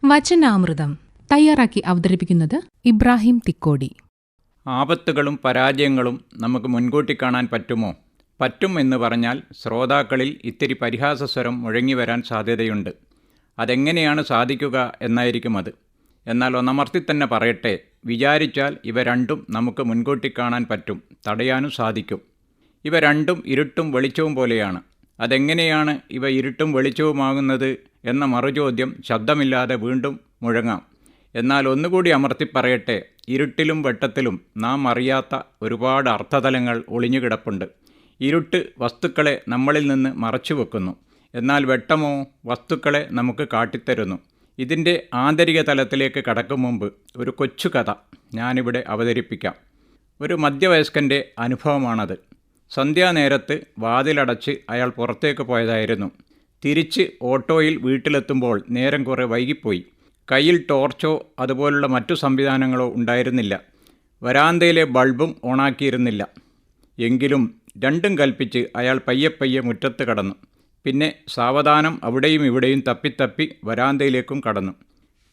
വചനാമൃതം തയ്യാറാക്കി അവതരിപ്പിക്കുന്നത് ഇബ്രാഹിം തിക്കോടി. ആപത്തുകളും പരാജയങ്ങളും നമുക്ക് മുൻകൂട്ടി കാണാൻ പറ്റുമോ? പറ്റും എന്ന് പറഞ്ഞാൽ ശ്രോതാക്കളിൽ ഇത്തിരി പരിഹാസസ്വരം മുഴങ്ങിവരാൻ സാധ്യതയുണ്ട്. അതെങ്ങനെയാണ് സാധിക്കുക എന്നായിരിക്കും അത്. എന്നാൽ ഒന്നമർത്തി തന്നെ പറയട്ടെ, വിചാരിച്ചാൽ ഇവ രണ്ടും നമുക്ക് മുൻകൂട്ടി കാണാൻ പറ്റും, തടയാനും സാധിക്കും. ഇവ രണ്ടും ഇരുട്ടും വെളിച്ചവും പോലെയാണ്. അതെങ്ങനെയാണ് ഇവ ഇരുട്ടും വെളിച്ചവുമാകുന്നത് എന്ന മറുചോദ്യം ശബ്ദമില്ലാതെ വീണ്ടും മുഴങ്ങാം. എന്നാൽ ഒന്നുകൂടി അമർത്തി പറയട്ടെ, ഇരുട്ടിലും വെട്ടത്തിലും നാം അറിയാത്ത ഒരുപാട് അർത്ഥതലങ്ങൾ ഒളിഞ്ഞുകിടപ്പുണ്ട്. ഇരുട്ട് വസ്തുക്കളെ നമ്മളിൽ നിന്ന് മറച്ചു വെക്കുന്നു, എന്നാൽ വെട്ടമോ വസ്തുക്കളെ നമുക്ക് കാട്ടിത്തരുന്നു. ഇതിൻ്റെ ആന്തരിക തലത്തിലേക്ക് കടക്കും മുമ്പ് ഒരു കൊച്ചു കഥ ഞാനിവിടെ അവതരിപ്പിക്കാം. ഒരു മധ്യവയസ്കൻ്റെ അനുഭവമാണത്. സന്ധ്യാനേരത്ത് വാതിലടച്ച് അയാൾ പുറത്തേക്ക് പോയതായിരുന്നു. തിരിച്ച് ഓട്ടോയിൽ വീട്ടിലെത്തുമ്പോൾ നേരം കുറെ വൈകിപ്പോയി. കയ്യിൽ ടോർച്ചോ അതുപോലുള്ള മറ്റു സംവിധാനങ്ങളോ ഉണ്ടായിരുന്നില്ല. വരാന്തയിലെ ബൾബും ഓണാക്കിയിരുന്നില്ല. എങ്കിലും രണ്ടും കൽപ്പിച്ച് അയാൾ പയ്യെ മുറ്റത്ത് കടന്നു. പിന്നെ സാവധാനം അവിടെയും ഇവിടെയും തപ്പി വരാന്തയിലേക്കും കടന്നു.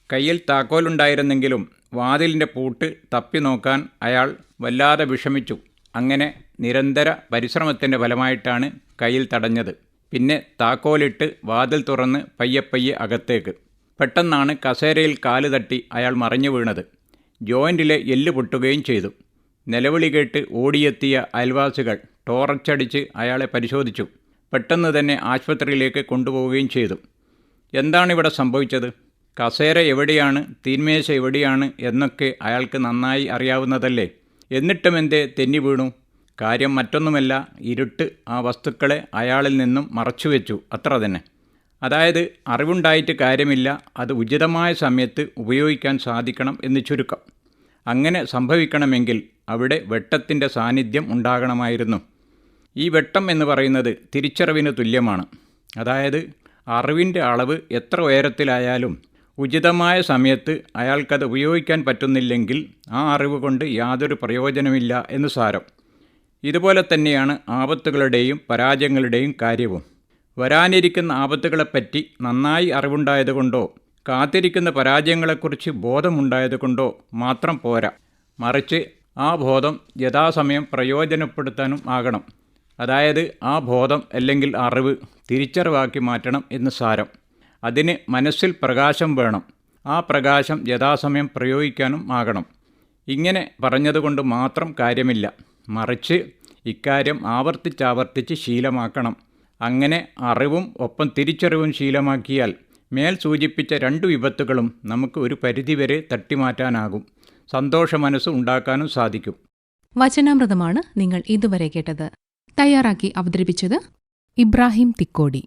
കയ്യിൽ താക്കോലുണ്ടായിരുന്നെങ്കിലും വാതിലിൻ്റെ പൂട്ട് തപ്പി നോക്കാൻ അയാൾ വല്ലാതെ വിഷമിച്ചു. അങ്ങനെ നിരന്തര പരിശ്രമത്തിൻ്റെ ഫലമായിട്ടാണ് കയ്യിൽ തടഞ്ഞത്. പിന്നെ താക്കോലിട്ട് വാതിൽ തുറന്ന് പയ്യെ അകത്തേക്ക്. പെട്ടെന്നാണ് കസേരയിൽ കാല് തട്ടി അയാൾ മറിഞ്ഞു വീണത്. ജോയിൻറ്റിലെ എല്ല് പൊട്ടുകയും ചെയ്തു. നിലവിളി കേട്ട് ഓടിയെത്തിയ അയൽവാസികൾ ടോർച്ചടിച്ച് അയാളെ പരിശോധിച്ചു. പെട്ടെന്ന് തന്നെ ആശുപത്രിയിലേക്ക് കൊണ്ടുപോവുകയും ചെയ്തു. എന്താണിവിടെ സംഭവിച്ചത്? കസേര എവിടെയാണ്, തീന്മേശ എവിടെയാണ് എന്നൊക്കെ അയാൾക്ക് നന്നായി അറിയാവുന്നതല്ലേ. എന്നിട്ടും എന്തേ തെന്നി വീണു? കാര്യം മറ്റൊന്നുമല്ല, ഇരുട്ട് ആ വസ്തുക്കളെ അയാളിൽ നിന്നും മറച്ചുവെച്ചു, അത്ര തന്നെ. അതായത് അറിവുണ്ടായിട്ട് കാര്യമില്ല, അത് ഉചിതമായ സമയത്ത് ഉപയോഗിക്കാൻ സാധിക്കണം എന്ന് ചുരുക്കം. അങ്ങനെ സംഭവിക്കണമെങ്കിൽ അവിടെ വെട്ടത്തിൻ്റെ സാന്നിധ്യം ഉണ്ടാകണമായിരുന്നു. ഈ വെട്ടം എന്ന് പറയുന്നത് തിരിച്ചറിവിന് തുല്യമാണ്. അതായത് അറിവിൻ്റെ അളവ് എത്ര ഉയരത്തിലായാലും ഉചിതമായ സമയത്ത് അയാൾക്കത് ഉപയോഗിക്കാൻ പറ്റുന്നില്ലെങ്കിൽ ആ അറിവ് കൊണ്ട് യാതൊരു പ്രയോജനമില്ല എന്ന് സാരം. ഇതുപോലെ തന്നെയാണ് ആപത്തുകളുടെയും പരാജയങ്ങളുടെയും കാര്യവും. വരാനിരിക്കുന്ന ആപത്തുകളെപ്പറ്റി നന്നായി അറിവുണ്ടായതുകൊണ്ടോ കാത്തിരിക്കുന്ന പരാജയങ്ങളെക്കുറിച്ച് ബോധമുണ്ടായതുകൊണ്ടോ മാത്രം പോരാ, മറിച്ച് ആ ബോധം യഥാസമയം പ്രയോജനപ്പെടുത്താനും ആകണം. അതായത് ആ ബോധം അല്ലെങ്കിൽ അറിവ് തിരിച്ചറിവാക്കി മാറ്റണം എന്ന് സാരം. അതിന് മനസ്സിൽ പ്രകാശം വേണം. ആ പ്രകാശം യഥാസമയം പ്രയോഗിക്കാനും ആകണം. ഇങ്ങനെ പറഞ്ഞതുകൊണ്ട് മാത്രം കാര്യമില്ല, മറിച്ച് ഇക്കാര്യം ആവർത്തിച്ചാവർത്തിച്ച് ശീലമാക്കണം. അങ്ങനെ അറിവും ഒപ്പം തിരിച്ചറിവും ശീലമാക്കിയാൽ മേൽ സൂചിപ്പിച്ച രണ്ടു വിപത്തുകളും നമുക്ക് ഒരു പരിധിവരെ തട്ടിമാറ്റാനാകും. സന്തോഷ മനസ്സ് ഉണ്ടാക്കാനും സാധിക്കും. വചനാമൃതമാണ് നിങ്ങൾ ഇതുവരെ കേട്ടത്. തയ്യാറാക്കി അവതരിപ്പിച്ചത് ഇബ്രാഹിം തിക്കോടി.